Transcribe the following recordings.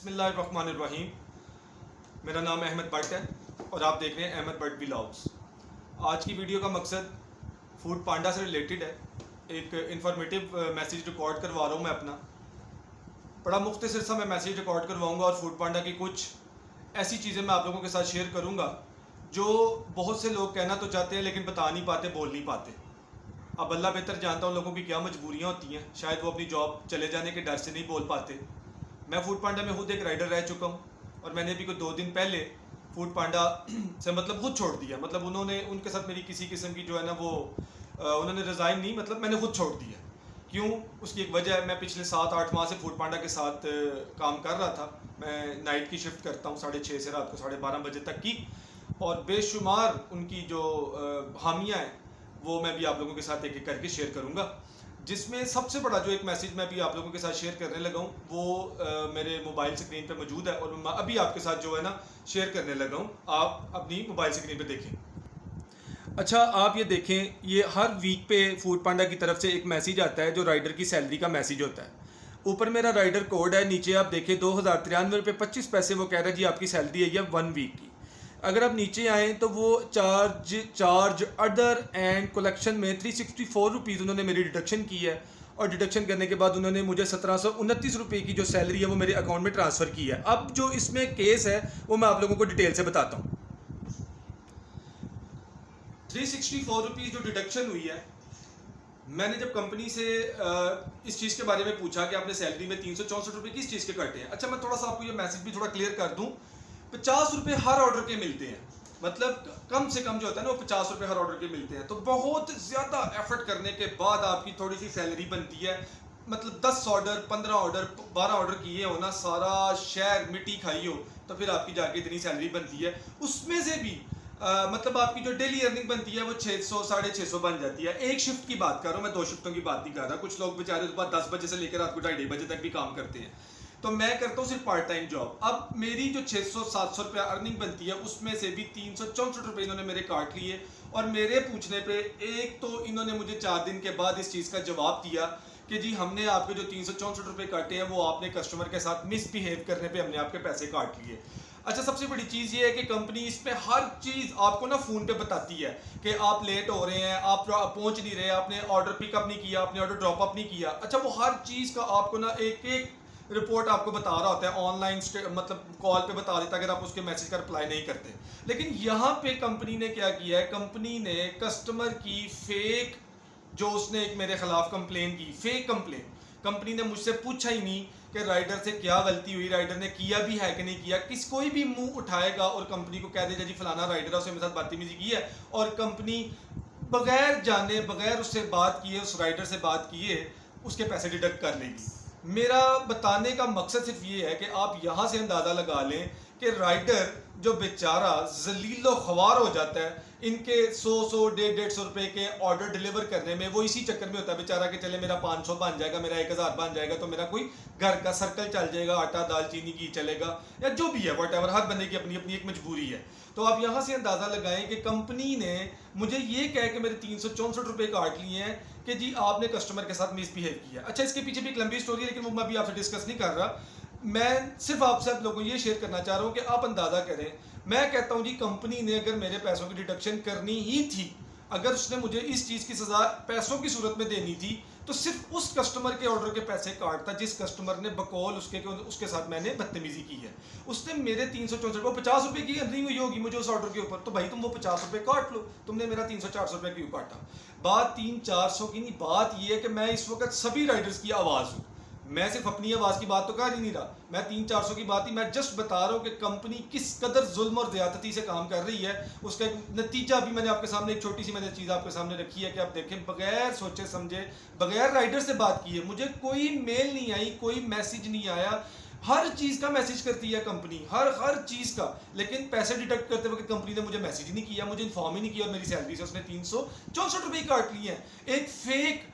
बिस्मिल्लाहिर्रहमानिर्रहीम। मेरा नाम अहमद भट्ट है और आप देख रहे हैं अहमद भट्ट व्लॉग्स। आज की वीडियो का मकसद फूड पांडा से रिलेटेड है। एक इन्फॉर्मेटिव मैसेज रिकॉर्ड करवा रहा हूँ मैं अपना। बड़ा मुख्तसर सा मैं मैसेज रिकॉर्ड करवाऊँगा और फूड पांडा की कुछ ऐसी चीज़ें मैं आप लोगों के साथ शेयर करूँगा जो बहुत से लोग कहना तो चाहते हैं लेकिन बता नहीं पाते, बोल नहीं पाते। अब अल्लाह बेहतर जानता हूँ लोगों की क्या मजबूरियाँ होती हैं, शायद वो अपनी जॉब चले जाने के डर से नहीं बोल पाते। मैं फूड पांडा में खुद एक राइडर रह चुका हूँ और मैंने भी कोई 2 दिन पहले फूड पांडा से खुद छोड़ दिया। उन्होंने उनके साथ मेरी किसी किस्म की जो है ना वो उन्होंने रिज़ाइन नहीं, मैंने खुद छोड़ दिया। क्यों? उसकी एक वजह है, मैं पिछले 7-8 माह से फूड पांडा के साथ काम कर रहा था। मैं नाइट की शिफ्ट करता हूँ 6:30 से रात को 12:30 बजे तक की, और बेशुमार उनकी जो हामियाँ हैं वो मैं भी आप लोगों के साथ एक एक करके शेयर करूँगा। जिसमें सबसे बड़ा जो एक मैसेज मैं भी आप लोगों के साथ शेयर करने लगा हूँ वो मेरे मोबाइल स्क्रीन पे मौजूद है और मैं अभी आपके साथ जो है ना शेयर करने लगा हूँ। आप अपनी मोबाइल स्क्रीन पे देखें। अच्छा, आप ये देखें, ये हर वीक पे फूड पांडा की तरफ से एक मैसेज आता है जो राइडर की सैलरी का मैसेज होता है। ऊपर मेरा राइडर कोड है, नीचे आप देखें 2093 रुपये 25 पैसे वो कह रहा है जी आपकी सैलरी है ये 1 वीक की। अगर आप नीचे आएँ तो वो चार्ज अदर एंड कलेक्शन में 364 रुपीज़ उन्होंने मेरी डिडक्शन की है, और डिडक्शन करने के बाद उन्होंने मुझे 1729 रुपये की जो सैलरी है वो मेरे अकाउंट में ट्रांसफ़र की है। अब जो इसमें केस है वो मैं आप लोगों को डिटेल से बताता हूँ। 364 रुपीज़ जो डिडक्शन हुई है, मैंने जब कंपनी से इस चीज़ के बारे में पूछा कि आपने सैलरी में 364 रुपये किस चीज़ के कटे हैं। अच्छा, मैं थोड़ा सा आपको ये मैसेज भी थोड़ा क्लियर कर दूँ। 50 रुपये हर ऑर्डर के मिलते हैं, कम से कम जो होता है ना वो 50 रुपये हर ऑर्डर के मिलते हैं। तो बहुत ज़्यादा एफर्ट करने के बाद आपकी थोड़ी सी सैलरी बनती है। 10 ऑर्डर, 15 ऑर्डर, 12 ऑर्डर किए हो ना, सारा शहर मिट्टी खाई हो, तो फिर आपकी जाके इतनी सैलरी बनती है। उसमें से भी आपकी जो डेली अर्निंग बनती है वो 600 650 बन जाती है। एक शिफ्ट की बात कर रहा हूँ मैं, 2 शिफ्टों की बात नहीं कर रहा। कुछ लोग बेचारे सुबह 10 बजे से लेकर रात को 2:30 बजे तक भी काम करते हैं, तो मैं करता हूँ सिर्फ पार्ट टाइम जॉब। अब मेरी जो 600-700 रुपया अर्निंग बनती है उसमें से भी 364 रुपये इन्होंने मेरे काट लिए, और मेरे पूछने पे एक तो इन्होंने मुझे 4 दिन के बाद इस चीज़ का जवाब दिया कि जी हमने आपके जो 364 रुपये काटे हैं वो आपने कस्टमर के साथ मिसबिहेव करने पे हमने आपके पैसे काट लिए। अच्छा, सबसे बड़ी चीज़ ये है कि कंपनी इस पे हर चीज़ आपको ना फ़ोन पे बताती है कि आप लेट हो रहे हैं, आप पहुंच नहीं रहे, आपने ऑर्डर पिकअप नहीं किया, आपने ऑर्डर ड्रॉप अप नहीं किया। अच्छा, वो हर चीज़ का आपको ना एक एक रिपोर्ट आपको बता रहा होता है, ऑनलाइन कॉल पे बता देता है अगर आप उसके मैसेज का रिप्लाई नहीं करते। लेकिन यहाँ पे कंपनी ने क्या किया है, कंपनी ने कस्टमर की फेक, जो उसने एक मेरे खिलाफ कंप्लेन की, फेक कंप्लेन, कंपनी ने मुझसे पूछा ही नहीं कि राइडर से क्या गलती हुई, राइडर ने किया भी है कि नहीं किया। कोई भी मुंह उठाएगा और कंपनी को कह देगा जी फलाना राइडर है, उसने मेरे साथ बदतमीजी की है, और कंपनी बगैर जाने, बगैर उससे बात किए, उस राइडर से बात किए उसके पैसे डिडक्ट कर लेगी। मेरा बताने का मकसद सिर्फ ये है कि आप यहाँ से अंदाज़ा लगा लें कि राइडर जो बेचारा जलीलो ख्वार हो जाता है इनके 100 150 रुपये के ऑर्डर डिलीवर करने में, वो इसी चक्कर में होता है बेचारा कि चले मेरा 500 बन जाएगा, मेरा 1000 बन जाएगा, तो मेरा कोई घर का सर्कल चल जाएगा, आटा दाल चीनी घी चलेगा, या जो भी है व्हाटएवर। हर बंदे की अपनी अपनी एक मजबूरी है। तो आप यहाँ से अंदाज़ा लगाएं कि कंपनी ने मुझे ये कह के मेरे 364 रुपये काट लिए हैं कि जी आपने कस्टमर के साथ मिसबिहेव किया। अच्छा, इसके पीछे भी एक लंबी स्टोरी है लेकिन वो मैं भी आपसे डिस्कस नहीं कर रहा। मैं सिर्फ आपसे आप लोगों को ये शेयर करना चाह रहा हूँ कि आप अंदाज़ा करें। मैं कहता हूँ जी कंपनी ने अगर मेरे पैसों की डिडक्शन करनी ही थी, अगर उसने मुझे इस चीज़ की सज़ा पैसों की सूरत में देनी थी, तो सिर्फ उस कस्टमर के ऑर्डर के पैसे काटता जिस कस्टमर ने बकौल उसके साथ मैंने बदतमीजी की है। उसने मेरे 364 को 50 रुपये की अर्निंग हुई होगी मुझे उस ऑर्डर के ऊपर, तो भाई तुम वो 50 रुपये काट लो, तुमने मेरा 300-400 रुपये क्यों काटा। बात 300-400 की नहीं, बात यह है कि मैं इस वक्त सभी राइडर्स की आवाज़ हूँ। मैं सिर्फ अपनी आवाज़ की बात तो कर ही नहीं रहा, मैं 300-400 की बात ही, मैं जस्ट बता रहा हूँ कि कंपनी किस कदर जुल्म और ज़्यादती से काम कर रही है। उसका नतीजा भी मैंने आपके सामने एक छोटी सी मैंने चीज़ आपके सामने रखी है कि आप देखें, बगैर सोचे समझे, बगैर राइडर से बात किए, मुझे कोई मेल नहीं आई, कोई मैसेज नहीं आया। हर चीज़ का मैसेज करती है कंपनी, हर चीज़ का, लेकिन पैसे डिडक्ट करते वक्त कंपनी ने मुझे मैसेज ही नहीं किया, मुझे इन्फॉर्म ही नहीं किया, और मेरी सैलरी से उसने 364 रुपये काट लिए हैं। एक फेक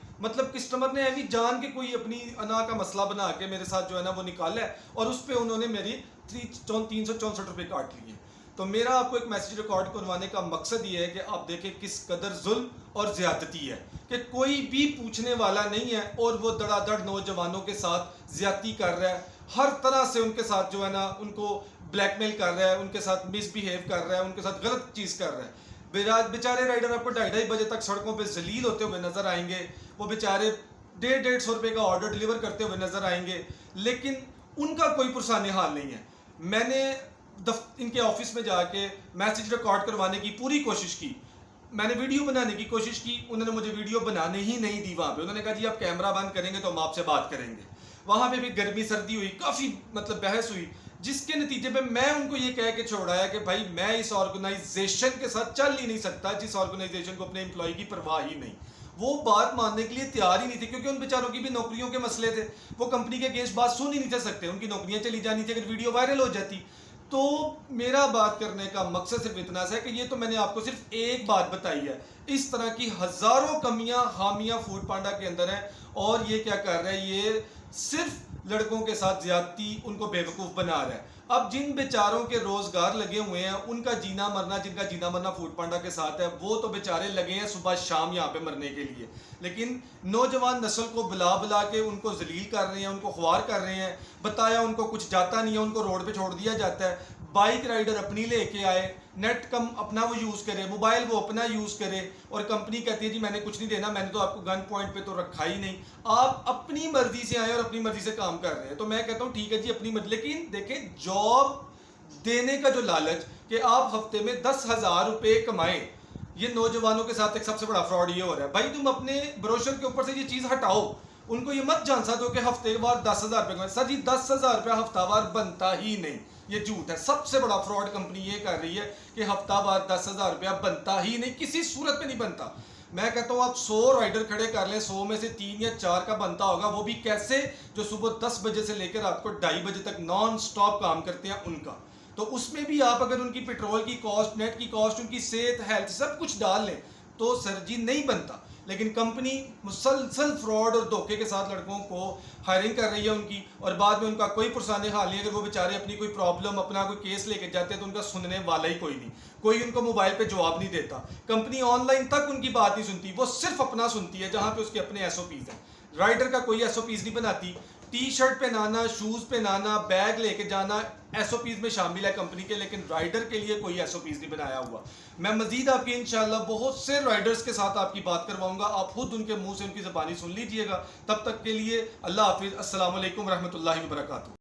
कस्टमर ने अभी जान के कोई अपनी अना का मसला बना के मेरे साथ जो है ना वो निकाला है, और उस पर उन्होंने मेरी 364 रुपये काट लिए। तो मेरा आपको एक मैसेज रिकॉर्ड करवाने का मकसद ये है कि आप देखें किस कदर जुल्म और ज़्यादती है, कि कोई भी पूछने वाला नहीं है और वो धड़ाधड़ नौजवानों के साथ ज़्यादती कर रहा है। हर तरह से उनके साथ जो है ना उनको ब्लैकमेल कर रहा है, उनके साथ मिसबिहेव कर रहा है, उनके साथ गलत चीज़ कर रहा है। बेचारे राइडर आपको 2:30 बजे तक सड़कों पे जलील होते हुए नजर आएंगे। वो बेचारे 150-150 रुपये का ऑर्डर डिलीवर करते हुए नजर आएंगे, लेकिन उनका कोई पुरसाने हाल नहीं है। मैंने इनके ऑफिस में जाके मैसेज रिकॉर्ड करवाने की पूरी कोशिश की, मैंने वीडियो बनाने की कोशिश की, उन्होंने मुझे वीडियो बनाने ही नहीं दी। वहाँ पे उन्होंने कहा जी आप कैमरा बंद करेंगे तो हम आपसे बात करेंगे। वहाँ पे भी गर्मी सर्दी हुई, काफ़ी मतलब बहस हुई, जिसके नतीजे पे मैं उनको ये कह के छोड़ाया कि भाई मैं इस ऑर्गेनाइजेशन के साथ चल ही नहीं सकता जिस ऑर्गेनाइजेशन को अपने एम्प्लॉय की परवाह ही नहीं। वो बात मानने के लिए तैयार ही नहीं थे, क्योंकि उन बेचारों की भी नौकरियों के मसले थे। वो कंपनी के अगेंस्ट बात सुन ही नहीं थे सकते, उनकी नौकरियां चली जानी थी अगर वीडियो वायरल हो जाती। तो मेरा बात करने का मकसद सिर्फ इतना सा है कि ये तो मैंने आपको सिर्फ एक बात बताई है, इस तरह की हजारों कमियां हामियां फूड पांडा के अंदर है। और ये क्या कर रहा है, ये सिर्फ लड़कों के साथ ज्यादती, उनको बेवकूफ बना रहा है। अब जिन बेचारों के रोजगार लगे हुए हैं, उनका जीना मरना, जिनका जीना मरना फूड पांडा के साथ है, वो तो बेचारे लगे हैं सुबह शाम यहाँ पे मरने के लिए। लेकिन नौजवान नस्ल को बुला बुला के उनको जलील कर रहे हैं, उनको ख्वार कर रहे हैं, बताया उनको कुछ जाता नहीं है, उनको रोड पे छोड़ दिया जाता है। बाइक राइडर अपनी लेके आए, नेट कम अपना वो यूज़ करे, मोबाइल वो अपना यूज़ करे, और कंपनी कहती है जी मैंने कुछ नहीं देना, मैंने तो आपको गन पॉइंट पे तो रखा ही नहीं। आप अपनी मर्जी से आए और अपनी मर्जी से काम कर रहे हैं। तो मैं कहता हूँ ठीक है जी अपनी मर्जी, लेकिन देखें जॉब देने का जो लालच कि आप हफ्ते में 10,000 रुपये कमाएं, ये नौजवानों के साथ एक सबसे बड़ा फ्रॉड ये हो रहा है। भाई तुम अपने ब्रोशर के ऊपर से ये चीज़ हटाओ, उनको ये मत झांसा दो कि हफ्तेवार 10,000 रुपये। सर जी 10,000 रुपया हफ्तावार बनता ही नहीं, ये झूठ है। सबसे बड़ा फ्रॉड कंपनी ये कर रही है कि हफ्तावार 10,000 रुपया बनता ही नहीं, किसी सूरत में नहीं बनता। मैं कहता हूँ आप 100 राइडर खड़े कर लें, 100 में से 3 या 4 का बनता होगा, वो भी कैसे, जो सुबह 10 बजे से लेकर रात को 2:30 बजे तक नॉन स्टॉप काम करते हैं उनका। तो उसमें भी आप अगर उनकी पेट्रोल की कॉस्ट, नेट की कॉस्ट, उनकी सेहत, हेल्थ सब कुछ डाल लें तो सर जी नहीं बनता। लेकिन कंपनी मुसलसल फ्रॉड और धोखे के साथ लड़कों को हायरिंग कर रही है उनकी, और बाद में उनका कोई पुरसाने हाल नहीं। अगर वो बेचारे अपनी कोई प्रॉब्लम, अपना कोई केस लेके जाते हैं तो उनका सुनने वाला ही कोई नहीं, कोई उनको मोबाइल पे जवाब नहीं देता। कंपनी ऑनलाइन तक उनकी बात नहीं सुनती, वो सिर्फ अपना सुनती है जहाँ पे उसके अपने एसओपीज हैं। राइडर का कोई एसओपीज नहीं बनाती। टी शर्ट पहनाना, शूज पहनाना, बैग लेके जाना एसओपीज में शामिल है कंपनी के, लेकिन राइडर के लिए कोई एसओपीज नहीं बनाया हुआ। मैं मजीद आपकी इंशाल्लाह बहुत से राइडर्स के साथ आपकी बात करवाऊंगा, आप खुद उनके मुंह से उनकी ज़बानी सुन लीजिएगा। तब तक के लिए अल्लाह हाफिज़, अस्सलाम वालेकुम रहमतुल्लाहि व बरकातुहू।